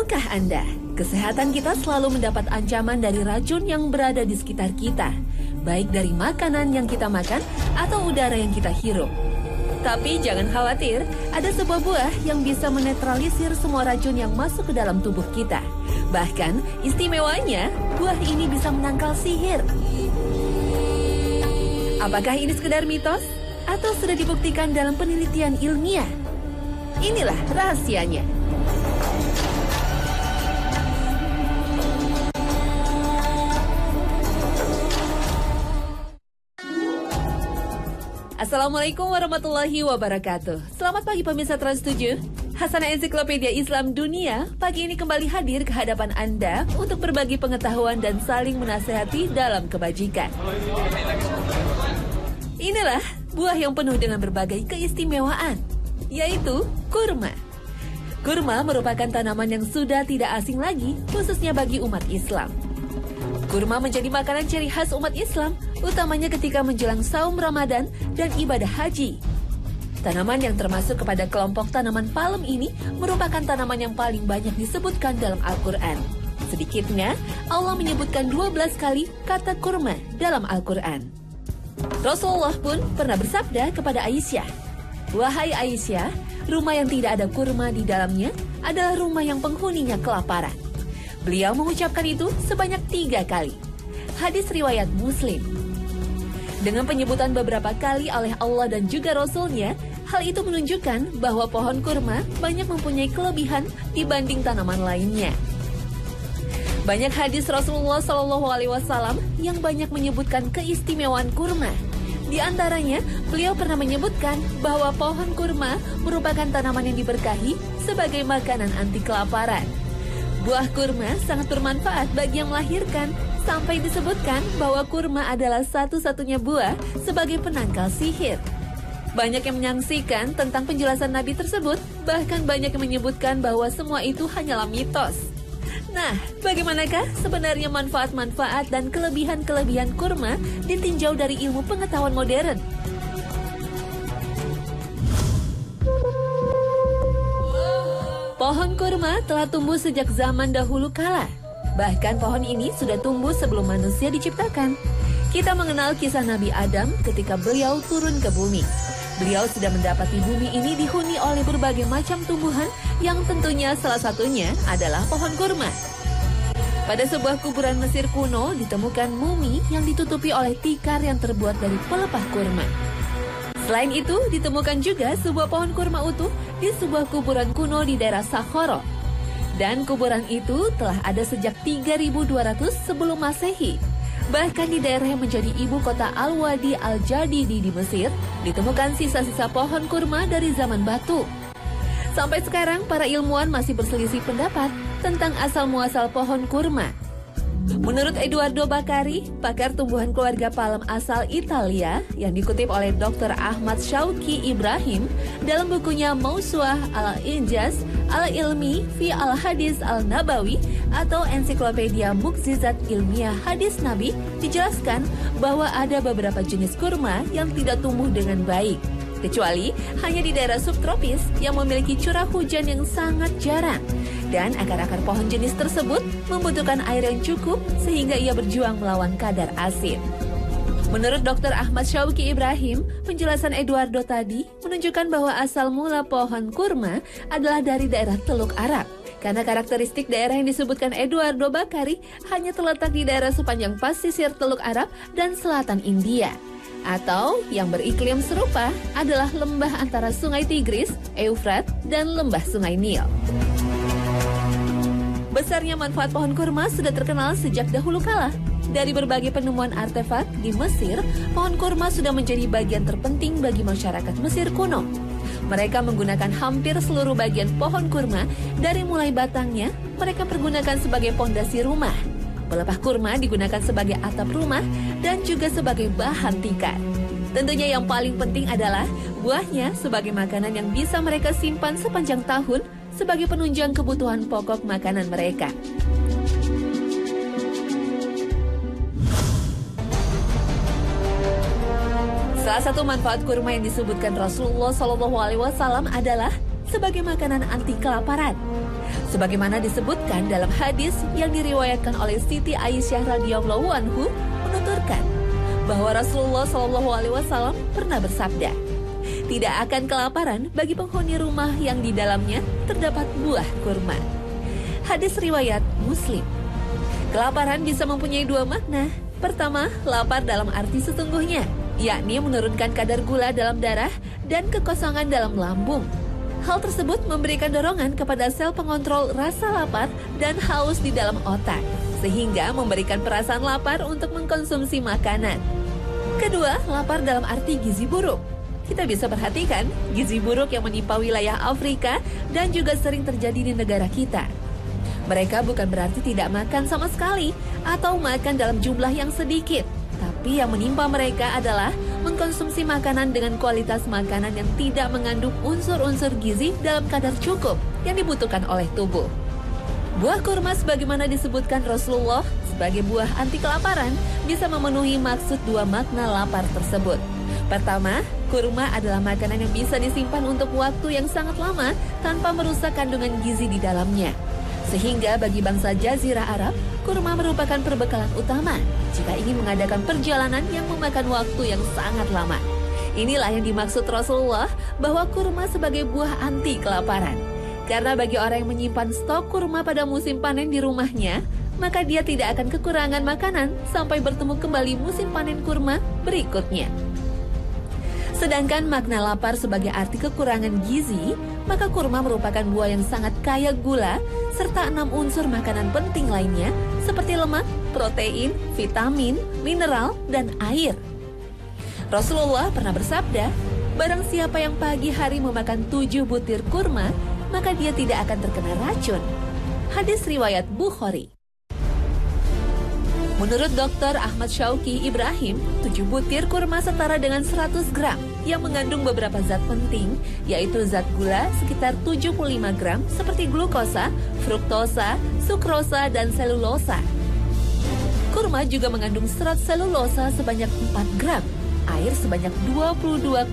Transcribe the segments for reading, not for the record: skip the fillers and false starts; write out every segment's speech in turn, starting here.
Tahukah Anda, kesehatan kita selalu mendapat ancaman dari racun yang berada di sekitar kita, baik dari makanan yang kita makan atau udara yang kita hirup. Tapi jangan khawatir, ada sebuah buah yang bisa menetralisir semua racun yang masuk ke dalam tubuh kita. Bahkan, istimewanya, buah ini bisa menangkal sihir. Apakah ini sekedar mitos? Atau sudah dibuktikan dalam penelitian ilmiah? Inilah rahasianya. Assalamualaikum warahmatullahi wabarakatuh. Selamat pagi pemirsa Trans 7. Hasanah Ensiklopedia Islam Dunia pagi ini kembali hadir ke hadapan Anda untuk berbagi pengetahuan dan saling menasehati dalam kebajikan. Inilah buah yang penuh dengan berbagai keistimewaan, yaitu kurma. Kurma merupakan tanaman yang sudah tidak asing lagi, khususnya bagi umat Islam. Kurma menjadi makanan ciri khas umat Islam, utamanya ketika menjelang saum Ramadan dan ibadah haji. Tanaman yang termasuk kepada kelompok tanaman palem ini merupakan tanaman yang paling banyak disebutkan dalam Al-Quran. Sedikitnya, Allah menyebutkan 12 kali kata kurma dalam Al-Quran. Rasulullah pun pernah bersabda kepada Aisyah, "Wahai Aisyah, rumah yang tidak ada kurma di dalamnya adalah rumah yang penghuninya kelaparan." Beliau mengucapkan itu sebanyak 3 kali. Hadis riwayat Muslim. Dengan penyebutan beberapa kali oleh Allah dan juga Rasul-Nya, hal itu menunjukkan bahwa pohon kurma banyak mempunyai kelebihan dibanding tanaman lainnya. Banyak hadis Rasulullah SAW yang banyak menyebutkan keistimewaan kurma. Di antaranya, beliau pernah menyebutkan bahwa pohon kurma merupakan tanaman yang diberkahi sebagai makanan anti kelaparan. Buah kurma sangat bermanfaat bagi yang melahirkan, sampai disebutkan bahwa kurma adalah satu-satunya buah sebagai penangkal sihir. Banyak yang menyaksikan tentang penjelasan Nabi tersebut, bahkan banyak yang menyebutkan bahwa semua itu hanyalah mitos. Nah, bagaimanakah sebenarnya manfaat-manfaat dan kelebihan-kelebihan kurma ditinjau dari ilmu pengetahuan modern? Pohon kurma telah tumbuh sejak zaman dahulu kala. Bahkan pohon ini sudah tumbuh sebelum manusia diciptakan. Kita mengenal kisah Nabi Adam ketika beliau turun ke bumi. Beliau sudah mendapati bumi ini dihuni oleh berbagai macam tumbuhan yang tentunya salah satunya adalah pohon kurma. Pada sebuah kuburan Mesir kuno ditemukan mumi yang ditutupi oleh tikar yang terbuat dari pelepah kurma. Selain itu, ditemukan juga sebuah pohon kurma utuh di sebuah kuburan kuno di daerah Saqqara. Dan kuburan itu telah ada sejak 3200 sebelum Masehi. Bahkan di daerah yang menjadi ibu kota Al-Wadi Al-Jadidi di Mesir, ditemukan sisa-sisa pohon kurma dari zaman batu. Sampai sekarang, para ilmuwan masih berselisih pendapat tentang asal-muasal pohon kurma. Menurut Edoardo Baccari, pakar tumbuhan keluarga palem asal Italia yang dikutip oleh Dr. Ahmad Syauqi Ibrahim dalam bukunya Mausu'ah al-Injaz al-Ilmi fi al-Hadis al-Nabawi atau Ensiklopedia Mukjizat Ilmiah Hadis Nabi, dijelaskan bahwa ada beberapa jenis kurma yang tidak tumbuh dengan baik, kecuali hanya di daerah subtropis yang memiliki curah hujan yang sangat jarang. Dan akar-akar pohon jenis tersebut membutuhkan air yang cukup sehingga ia berjuang melawan kadar asin. Menurut Dr. Ahmad Syauqi Ibrahim, penjelasan Edoardo tadi menunjukkan bahwa asal mula pohon kurma adalah dari daerah Teluk Arab. Karena karakteristik daerah yang disebutkan Edoardo Baccari hanya terletak di daerah sepanjang pasisir Teluk Arab dan selatan India. Atau yang beriklim serupa adalah lembah antara Sungai Tigris, Eufrat, dan lembah Sungai Nil. Besarnya manfaat pohon kurma sudah terkenal sejak dahulu kala. Dari berbagai penemuan artefak di Mesir, pohon kurma sudah menjadi bagian terpenting bagi masyarakat Mesir kuno. Mereka menggunakan hampir seluruh bagian pohon kurma, dari mulai batangnya, mereka pergunakan sebagai pondasi rumah. Pelepah kurma digunakan sebagai atap rumah dan juga sebagai bahan tikar. Tentunya yang paling penting adalah buahnya sebagai makanan yang bisa mereka simpan sepanjang tahun sebagai penunjang kebutuhan pokok makanan mereka. Salah satu manfaat kurma yang disebutkan Rasulullah SAW adalah sebagai makanan anti kelaparan. Sebagaimana disebutkan dalam hadis yang diriwayatkan oleh Siti Aisyah radhiyallahu anhu menuturkan bahwa Rasulullah SAW pernah bersabda, tidak akan kelaparan bagi penghuni rumah yang di dalamnya terdapat buah kurma. Hadis riwayat Muslim. Kelaparan bisa mempunyai dua makna. Pertama, lapar dalam arti sesungguhnya, yakni menurunkan kadar gula dalam darah dan kekosongan dalam lambung. Hal tersebut memberikan dorongan kepada sel pengontrol rasa lapar dan haus di dalam otak, sehingga memberikan perasaan lapar untuk mengkonsumsi makanan. Kedua, lapar dalam arti gizi buruk. Kita bisa perhatikan gizi buruk yang menimpa wilayah Afrika dan juga sering terjadi di negara kita. Mereka bukan berarti tidak makan sama sekali atau makan dalam jumlah yang sedikit, tapi yang menimpa mereka adalah mengkonsumsi makanan dengan kualitas makanan yang tidak mengandung unsur-unsur gizi dalam kadar cukup yang dibutuhkan oleh tubuh. Buah kurma sebagaimana disebutkan Rasulullah sebagai buah anti kelaparan bisa memenuhi maksud dua makna lapar tersebut. Pertama, kurma adalah makanan yang bisa disimpan untuk waktu yang sangat lama tanpa merusak kandungan gizi di dalamnya. Sehingga bagi bangsa Jazirah Arab, kurma merupakan perbekalan utama jika ingin mengadakan perjalanan yang memakan waktu yang sangat lama. Inilah yang dimaksud Rasulullah bahwa kurma sebagai buah anti kelaparan. Karena bagi orang yang menyimpan stok kurma pada musim panen di rumahnya, maka dia tidak akan kekurangan makanan sampai bertemu kembali musim panen kurma berikutnya. Sedangkan makna lapar sebagai arti kekurangan gizi, maka kurma merupakan buah yang sangat kaya gula, serta 6 unsur makanan penting lainnya, seperti lemak, protein, vitamin, mineral, dan air. Rasulullah pernah bersabda, barang siapa yang pagi hari memakan 7 butir kurma, maka dia tidak akan terkena racun. Hadis riwayat Bukhari. Menurut Dr. Ahmad Syauqi Ibrahim, 7 butir kurma setara dengan 100 gram yang mengandung beberapa zat penting, yaitu zat gula sekitar 75 gram seperti glukosa, fruktosa, sukrosa, dan selulosa. Kurma juga mengandung serat selulosa sebanyak 4 gram, air sebanyak 22,5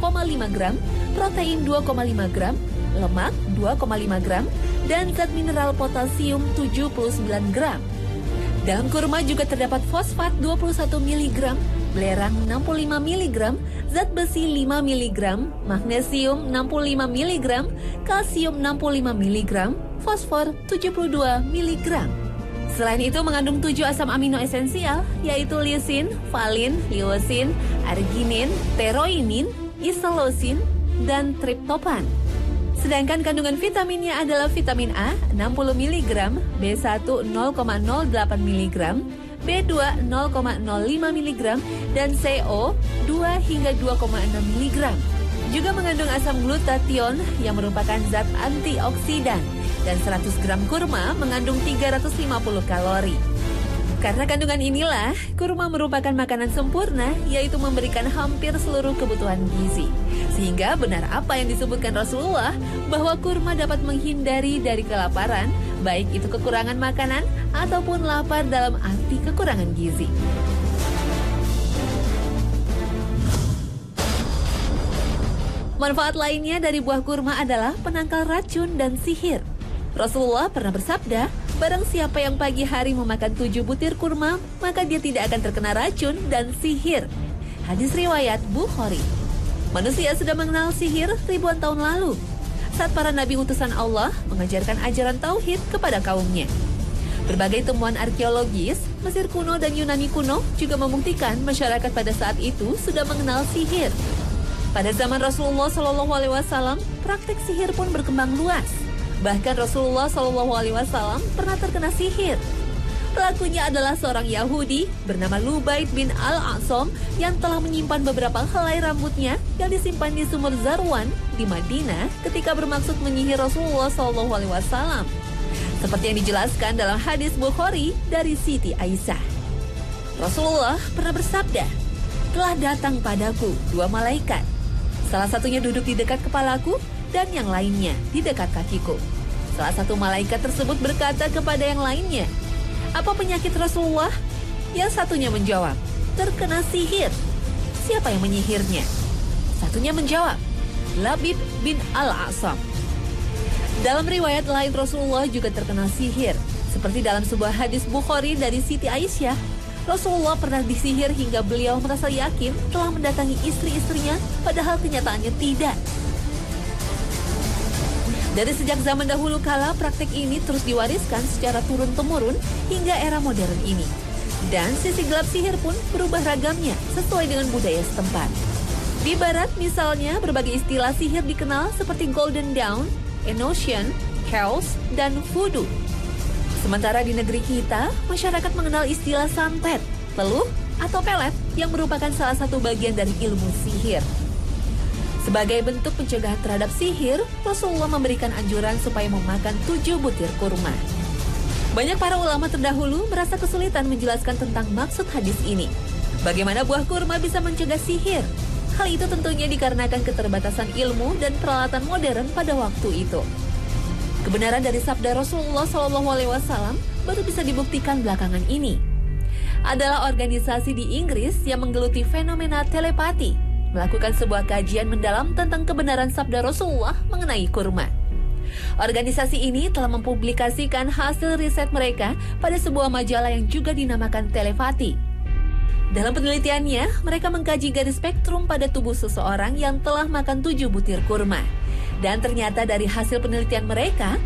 gram, protein 2,5 gram, lemak 2,5 gram, dan zat mineral potasium 79 gram. Dalam kurma juga terdapat fosfat 21 mg, belerang 65 mg, zat besi 5 mg, magnesium 65 mg, kalsium 65 mg, fosfor 72 mg. Selain itu mengandung 7 asam amino esensial, yaitu lisin, valin, leusin, arginin, teroinin, isoleusin, dan triptopan. Sedangkan kandungan vitaminnya adalah vitamin A 60 mg, B1 0,08 mg, B2 0,05 mg, dan CO 2 hingga 2,6 mg. Juga mengandung asam glutathione yang merupakan zat antioksidan, dan 100 gram kurma mengandung 350 kalori. Karena kandungan inilah, kurma merupakan makanan sempurna, yaitu memberikan hampir seluruh kebutuhan gizi. Sehingga benar apa yang disebutkan Rasulullah, bahwa kurma dapat menghindari dari kelaparan, baik itu kekurangan makanan ataupun lapar dalam arti kekurangan gizi. Manfaat lainnya dari buah kurma adalah penangkal racun dan sihir. Rasulullah pernah bersabda, barang siapa yang pagi hari memakan 7 butir kurma, maka dia tidak akan terkena racun dan sihir. Hadis riwayat Bukhari. Manusia sudah mengenal sihir ribuan tahun lalu, saat para nabi utusan Allah mengajarkan ajaran tauhid kepada kaumnya. Berbagai temuan arkeologis, Mesir kuno dan Yunani kuno juga membuktikan masyarakat pada saat itu sudah mengenal sihir. Pada zaman Rasulullah SAW, praktik sihir pun berkembang luas. Bahkan Rasulullah SAW pernah terkena sihir. Pelakunya adalah seorang Yahudi bernama Lubaid bin Al-A'sam yang telah menyimpan beberapa helai rambutnya yang disimpan di sumur Zarwan di Madinah ketika bermaksud menyihir Rasulullah SAW. Seperti yang dijelaskan dalam hadis Bukhari dari Siti Aisyah. Rasulullah pernah bersabda, telah datang padaku 2 malaikat. Salah satunya duduk di dekat kepalaku dan yang lainnya di dekat kakiku. Salah satu malaikat tersebut berkata kepada yang lainnya, apa penyakit Rasulullah? Yang satunya menjawab, terkena sihir. Siapa yang menyihirnya? Satunya menjawab, Labid bin Al-A'sam. Dalam riwayat lain Rasulullah juga terkena sihir. Seperti dalam sebuah hadis Bukhari dari Siti Aisyah, Rasulullah pernah disihir hingga beliau merasa yakin telah mendatangi istri-istrinya, padahal kenyataannya tidak. Dari sejak zaman dahulu kala, praktek ini terus diwariskan secara turun-temurun hingga era modern ini. Dan sisi gelap sihir pun berubah ragamnya sesuai dengan budaya setempat. Di barat misalnya, berbagai istilah sihir dikenal seperti Golden Dawn, Enochian, Chaos, dan Voodoo. Sementara di negeri kita, masyarakat mengenal istilah santet, peluh, atau pelet yang merupakan salah satu bagian dari ilmu sihir. Sebagai bentuk pencegahan terhadap sihir, Rasulullah memberikan anjuran supaya memakan 7 butir kurma. Banyak para ulama terdahulu merasa kesulitan menjelaskan tentang maksud hadis ini. Bagaimana buah kurma bisa mencegah sihir? Hal itu tentunya dikarenakan keterbatasan ilmu dan peralatan modern pada waktu itu. Kebenaran dari sabda Rasulullah SAW baru bisa dibuktikan belakangan ini. Adalah organisasi di Inggris yang menggeluti fenomena telepati, melakukan sebuah kajian mendalam tentang kebenaran sabda Rasulullah mengenai kurma. Organisasi ini telah mempublikasikan hasil riset mereka pada sebuah majalah yang juga dinamakan Telepati. Dalam penelitiannya, mereka mengkaji garis spektrum pada tubuh seseorang yang telah makan 7 butir kurma. Dan ternyata dari hasil penelitian mereka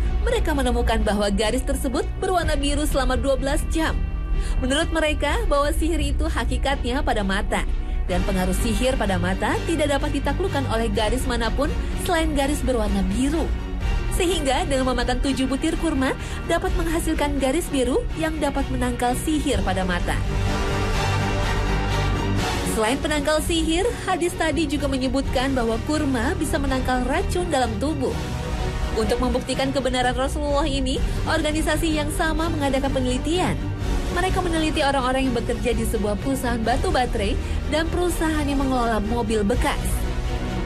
menemukan bahwa garis tersebut berwarna biru selama 12 jam. Menurut mereka, bahwa sihir itu hakikatnya pada mata. Dan pengaruh sihir pada mata tidak dapat ditaklukkan oleh garis manapun selain garis berwarna biru. Sehingga dengan memakan 7 butir kurma dapat menghasilkan garis biru yang dapat menangkal sihir pada mata. Selain penangkal sihir, hadis tadi juga menyebutkan bahwa kurma bisa menangkal racun dalam tubuh. Untuk membuktikan kebenaran Rasulullah ini, organisasi yang sama mengadakan penelitian. Mereka meneliti orang-orang yang bekerja di sebuah perusahaan batu baterai dan perusahaan yang mengelola mobil bekas.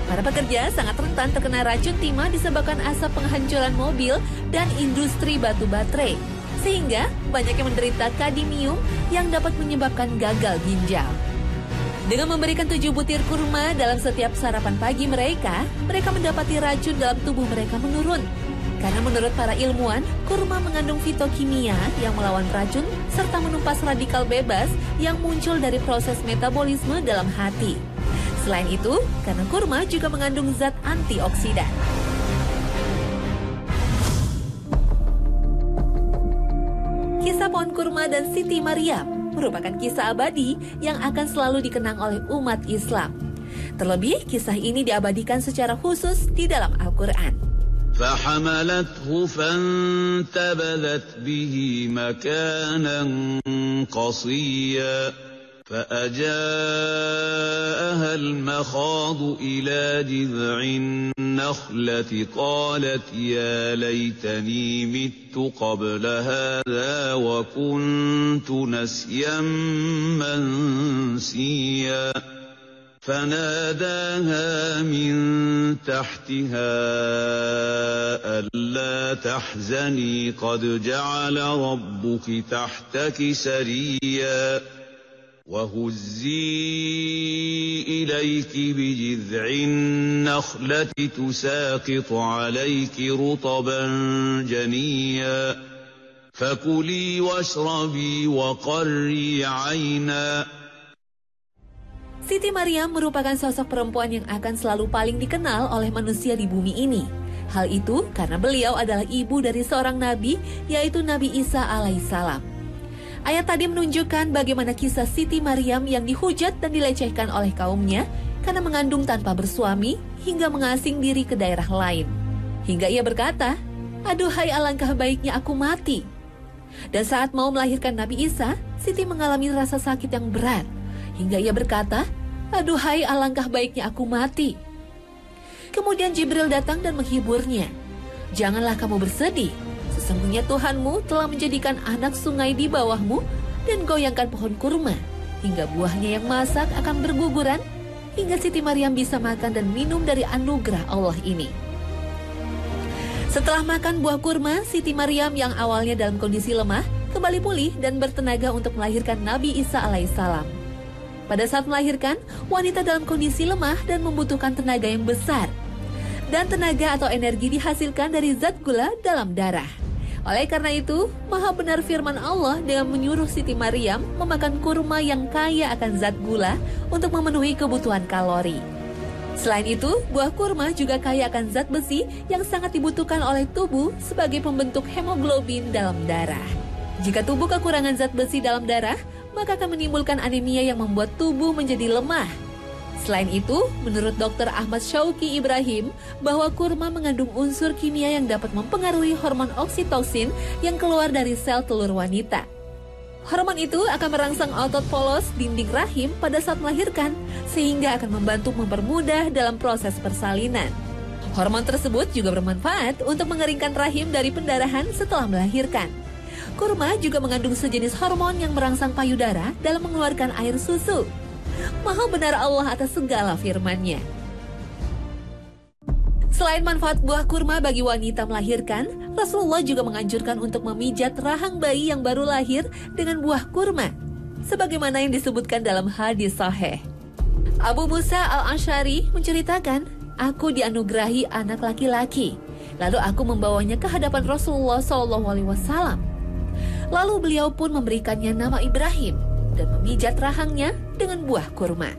Para pekerja sangat rentan terkena racun timah disebabkan asap penghancuran mobil dan industri batu baterai. Sehingga banyak yang menderita kadmium yang dapat menyebabkan gagal ginjal. Dengan memberikan 7 butir kurma dalam setiap sarapan pagi mereka mendapati racun dalam tubuh mereka menurun. Karena menurut para ilmuwan, kurma mengandung fitokimia yang melawan racun serta menumpas radikal bebas yang muncul dari proses metabolisme dalam hati. Selain itu, karena kurma juga mengandung zat antioksidan. Kisah pohon kurma dan Siti Maryam merupakan kisah abadi yang akan selalu dikenang oleh umat Islam. Terlebih, kisah ini diabadikan secara khusus di dalam Al-Quran. فَحَمَلَتْهُ فَانْتَبَذَتْ بِهِ مَكَانًا قَصِيًّا فَأَجَاءَهَا الْمَخَاضُ إِلَى جِذْعِ النَّخْلَةِ قَالَتْ يَا لَيْتَنِي مِتُّ قَبْلَ هَذَا وَكُنْتُ نَسْيًا مَنْسِيًّا فَنَادَاهَا مِنْ تَحْتِهَا أَلَّا تَحْزَنِي قَدْ جَعَلَ رَبُّكِ تَحْتَكِ سَرِيًّا وَهُزِّي إِلَيْكِ بِجِذْعِ النَّخْلَةِ تُسَاقِطْ عَلَيْكِ رُطَبًا جَنِيًّا فَكُلِي وَاشْرَبِي وَقَرِّي عَيْنًا. Siti Maryam merupakan sosok perempuan yang akan selalu paling dikenal oleh manusia di bumi ini. Hal itu karena beliau adalah ibu dari seorang nabi, yaitu Nabi Isa alaihissalam. Ayat tadi menunjukkan bagaimana kisah Siti Maryam yang dihujat dan dilecehkan oleh kaumnya karena mengandung tanpa bersuami hingga mengasing diri ke daerah lain. Hingga ia berkata, "Aduhai alangkah baiknya aku mati." Dan saat mau melahirkan Nabi Isa, Siti mengalami rasa sakit yang berat. Hingga ia berkata, "Aduhai alangkah baiknya aku mati." Kemudian Jibril datang dan menghiburnya. "Janganlah kamu bersedih. Sesungguhnya Tuhanmu telah menjadikan anak sungai di bawahmu dan goyangkan pohon kurma, hingga buahnya yang masak akan berguguran, hingga Siti Maryam bisa makan dan minum dari anugerah Allah ini." Setelah makan buah kurma, Siti Maryam yang awalnya dalam kondisi lemah, kembali pulih dan bertenaga untuk melahirkan Nabi Isa alaihissalam. Pada saat melahirkan, wanita dalam kondisi lemah dan membutuhkan tenaga yang besar. dan tenaga atau energi dihasilkan dari zat gula dalam darah. Oleh karena itu, maha benar firman Allah dengan menyuruh Siti Maryam memakan kurma yang kaya akan zat gula untuk memenuhi kebutuhan kalori. Selain itu, buah kurma juga kaya akan zat besi yang sangat dibutuhkan oleh tubuh sebagai pembentuk hemoglobin dalam darah. Jika tubuh kekurangan zat besi dalam darah, maka akan menimbulkan anemia yang membuat tubuh menjadi lemah. Selain itu, menurut Dr. Ahmad Syauqi Ibrahim, bahwa kurma mengandung unsur kimia yang dapat mempengaruhi hormon oksitosin yang keluar dari sel telur wanita. Hormon itu akan merangsang otot polos dinding rahim pada saat melahirkan, sehingga akan membantu mempermudah dalam proses persalinan. Hormon tersebut juga bermanfaat untuk mengeringkan rahim dari pendarahan setelah melahirkan. Kurma juga mengandung sejenis hormon yang merangsang payudara dalam mengeluarkan air susu. Maha benar Allah atas segala firman-Nya. Selain manfaat buah kurma bagi wanita melahirkan, Rasulullah juga menganjurkan untuk memijat rahang bayi yang baru lahir dengan buah kurma, sebagaimana yang disebutkan dalam hadis sahih. Abu Musa al-Asy'ari menceritakan, aku dianugerahi anak laki-laki, lalu aku membawanya ke hadapan Rasulullah SAW. Lalu beliau pun memberikannya nama Ibrahim dan memijat rahangnya dengan buah kurma.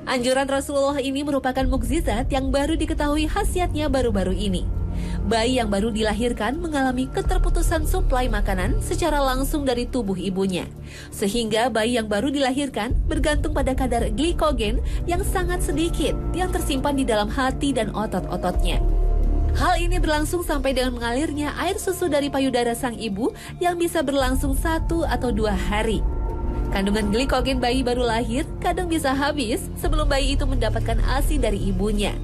Anjuran Rasulullah ini merupakan mukjizat yang baru diketahui khasiatnya baru-baru ini. Bayi yang baru dilahirkan mengalami keterputusan suplai makanan secara langsung dari tubuh ibunya, sehingga bayi yang baru dilahirkan bergantung pada kadar glikogen yang sangat sedikit yang tersimpan di dalam hati dan otot-ototnya. Hal ini berlangsung sampai dengan mengalirnya air susu dari payudara sang ibu yang bisa berlangsung 1 atau 2 hari. Kandungan glikogen bayi baru lahir kadang bisa habis sebelum bayi itu mendapatkan ASI dari ibunya.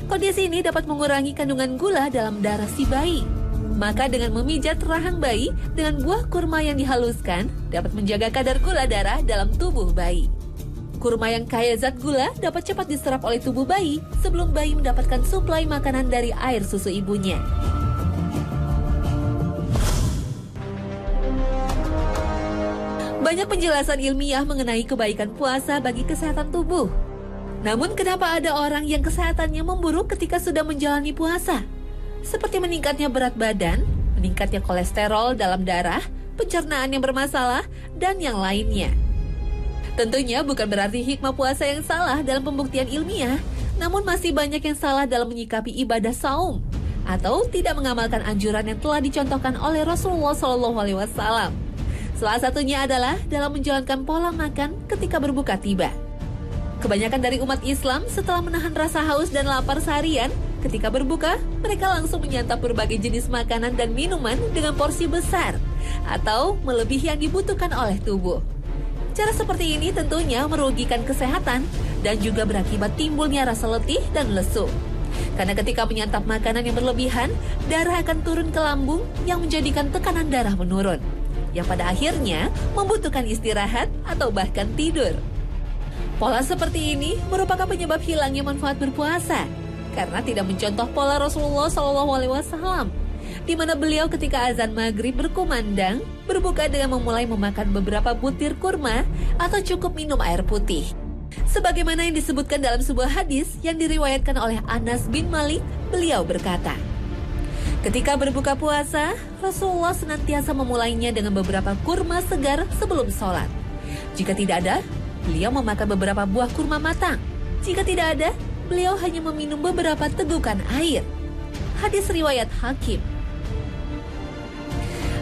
Kondisi ini dapat mengurangi kandungan gula dalam darah si bayi. Maka dengan memijat rahang bayi dengan buah kurma yang dihaluskan dapat menjaga kadar gula darah dalam tubuh bayi. Kurma yang kaya zat gula dapat cepat diserap oleh tubuh bayi sebelum bayi mendapatkan suplai makanan dari air susu ibunya. Banyak penjelasan ilmiah mengenai kebaikan puasa bagi kesehatan tubuh. Namun kenapa ada orang yang kesehatannya memburuk ketika sudah menjalani puasa? Seperti meningkatnya berat badan, meningkatnya kolesterol dalam darah, pencernaan yang bermasalah, dan yang lainnya. Tentunya bukan berarti hikmah puasa yang salah dalam pembuktian ilmiah, namun masih banyak yang salah dalam menyikapi ibadah saum atau tidak mengamalkan anjuran yang telah dicontohkan oleh Rasulullah SAW. Salah satunya adalah dalam menjalankan pola makan ketika berbuka tiba. Kebanyakan dari umat Islam setelah menahan rasa haus dan lapar seharian, ketika berbuka, mereka langsung menyantap berbagai jenis makanan dan minuman dengan porsi besar atau melebihi yang dibutuhkan oleh tubuh. Cara seperti ini tentunya merugikan kesehatan dan juga berakibat timbulnya rasa letih dan lesu. Karena ketika menyantap makanan yang berlebihan, darah akan turun ke lambung yang menjadikan tekanan darah menurun, yang pada akhirnya membutuhkan istirahat atau bahkan tidur. Pola seperti ini merupakan penyebab hilangnya manfaat berpuasa karena tidak mencontoh pola Rasulullah SAW, di mana beliau ketika azan maghrib berkumandang berbuka dengan memulai memakan beberapa butir kurma atau cukup minum air putih. Sebagaimana yang disebutkan dalam sebuah hadis yang diriwayatkan oleh Anas bin Malik, beliau berkata, ketika berbuka puasa, Rasulullah senantiasa memulainya dengan beberapa kurma segar sebelum sholat. Jika tidak ada, beliau memakan beberapa buah kurma matang. Jika tidak ada, beliau hanya meminum beberapa tegukan air. Hadis riwayat Hakim.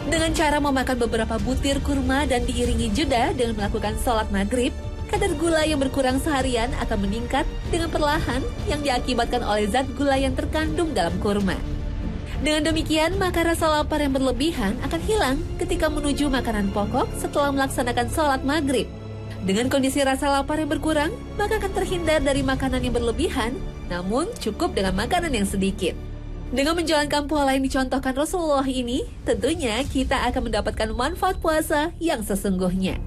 Dengan cara memakan beberapa butir kurma dan diiringi jeda dengan melakukan sholat maghrib, kadar gula yang berkurang seharian akan meningkat dengan perlahan yang diakibatkan oleh zat gula yang terkandung dalam kurma. Dengan demikian, maka rasa lapar yang berlebihan akan hilang ketika menuju makanan pokok setelah melaksanakan sholat maghrib. Dengan kondisi rasa lapar yang berkurang, maka akan terhindar dari makanan yang berlebihan, namun cukup dengan makanan yang sedikit. Dengan menjalankan pola yang dicontohkan Rasulullah ini, tentunya kita akan mendapatkan manfaat puasa yang sesungguhnya.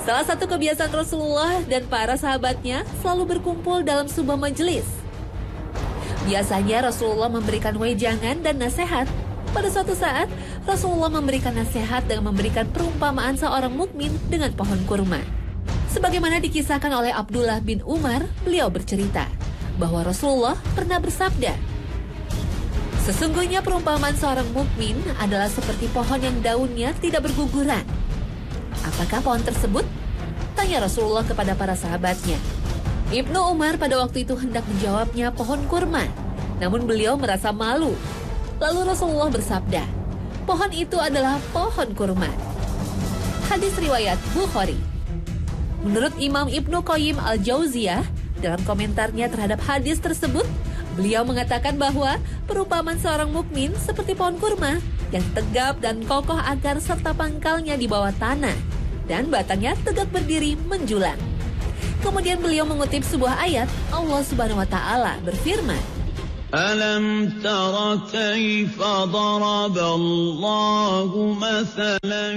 Salah satu kebiasaan Rasulullah dan para sahabatnya selalu berkumpul dalam sebuah majelis. Biasanya Rasulullah memberikan wejangan dan nasihat. Pada suatu saat, Rasulullah memberikan nasihat dengan memberikan perumpamaan seorang mukmin dengan pohon kurma. Sebagaimana dikisahkan oleh Abdullah bin Umar, beliau bercerita bahwa Rasulullah pernah bersabda, "Sesungguhnya perumpamaan seorang mukmin adalah seperti pohon yang daunnya tidak berguguran." Apakah pohon tersebut? Tanya Rasulullah kepada para sahabatnya. Ibnu Umar pada waktu itu hendak menjawabnya pohon kurma, namun beliau merasa malu. Lalu Rasulullah bersabda, "Pohon itu adalah pohon kurma." Hadis riwayat Bukhari. Menurut Imam Ibnu Qayyim al-Jauziyah, dalam komentarnya terhadap hadis tersebut, beliau mengatakan bahwa perumpamaan seorang mukmin seperti pohon kurma yang tegap dan kokoh akar serta pangkalnya di bawah tanah dan batangnya tegak berdiri menjulang. Kemudian beliau mengutip sebuah ayat Allah Subhanahu wa taala berfirman, ألم تر كيف ضرب الله مثلا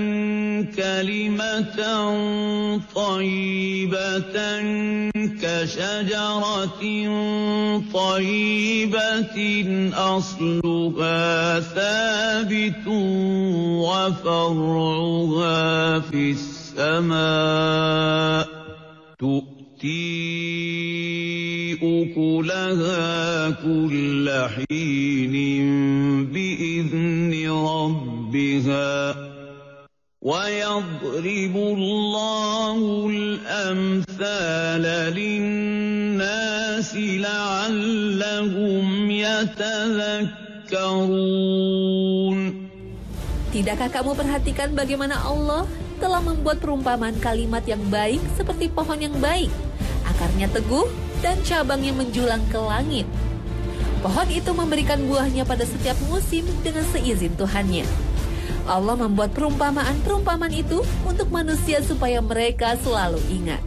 كلمة طيبة كشجرة طيبة أصلها ثابت وفرعها في السماء تؤتي أكلها كل حين بإذن ربها ويضرب الله الأمثال للناس لعلهم يتذكرون. Tidakkah kamu perhatikan bagaimana Allah telah membuat perumpamaan kalimat yang baik seperti pohon yang baik, akarnya teguh dan cabangnya menjulang ke langit. Pohon itu memberikan buahnya pada setiap musim dengan seizin Tuhannya. Allah membuat perumpamaan-perumpamaan itu untuk manusia supaya mereka selalu ingat.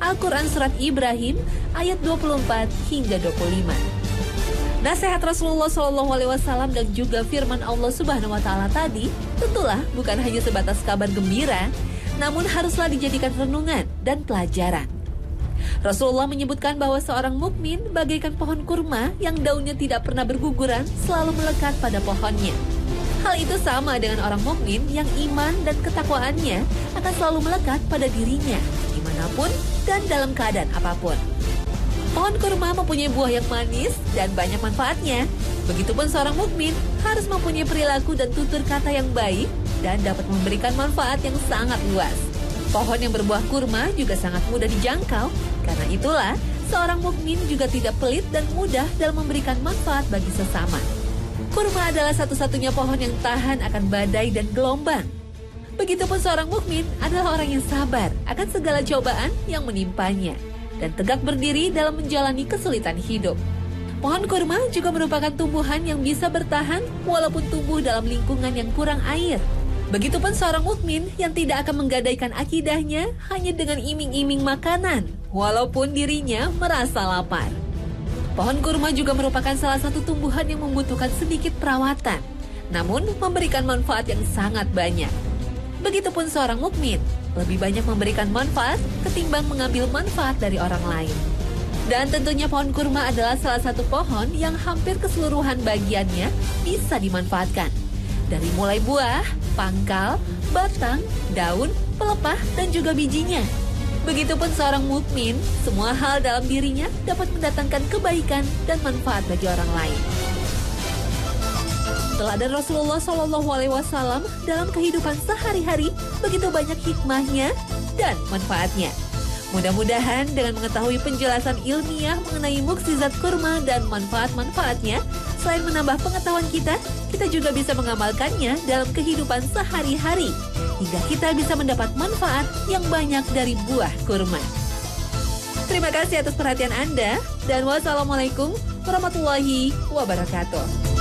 Al-Quran Surat Ibrahim ayat 24 hingga 25. Nasihat Rasulullah SAW dan juga firman Allah Subhanahu wa taala tadi tentulah bukan hanya sebatas kabar gembira, namun haruslah dijadikan renungan dan pelajaran. Rasulullah menyebutkan bahwa seorang mukmin bagaikan pohon kurma yang daunnya tidak pernah berguguran, selalu melekat pada pohonnya. Hal itu sama dengan orang mukmin yang iman dan ketakwaannya akan selalu melekat pada dirinya, dimanapun dan dalam keadaan apapun. Pohon kurma mempunyai buah yang manis dan banyak manfaatnya. Begitupun seorang mukmin harus mempunyai perilaku dan tutur kata yang baik dan dapat memberikan manfaat yang sangat luas. Pohon yang berbuah kurma juga sangat mudah dijangkau. Karena itulah, seorang mukmin juga tidak pelit dan mudah dalam memberikan manfaat bagi sesama. Kurma adalah satu-satunya pohon yang tahan akan badai dan gelombang. Begitupun seorang mukmin adalah orang yang sabar akan segala cobaan yang menimpanya dan tegak berdiri dalam menjalani kesulitan hidup. Pohon kurma juga merupakan tumbuhan yang bisa bertahan walaupun tumbuh dalam lingkungan yang kurang air. Begitupun seorang mukmin yang tidak akan menggadaikan akidahnya hanya dengan iming-iming makanan, walaupun dirinya merasa lapar. Pohon kurma juga merupakan salah satu tumbuhan yang membutuhkan sedikit perawatan, namun memberikan manfaat yang sangat banyak. Begitupun seorang mukmin, lebih banyak memberikan manfaat ketimbang mengambil manfaat dari orang lain. Dan tentunya pohon kurma adalah salah satu pohon yang hampir keseluruhan bagiannya bisa dimanfaatkan. Dari mulai buah, pangkal, batang, daun, pelepah, dan juga bijinya. Begitupun seorang mukmin, semua hal dalam dirinya dapat mendatangkan kebaikan dan manfaat bagi orang lain. Teladan Rasulullah SAW dalam kehidupan sehari-hari begitu banyak hikmahnya dan manfaatnya. Mudah-mudahan dengan mengetahui penjelasan ilmiah mengenai mukjizat kurma dan manfaat-manfaatnya, selain menambah pengetahuan kita juga bisa mengamalkannya dalam kehidupan sehari-hari, hingga kita bisa mendapat manfaat yang banyak dari buah kurma. Terima kasih atas perhatian Anda, dan wassalamualaikum warahmatullahi wabarakatuh.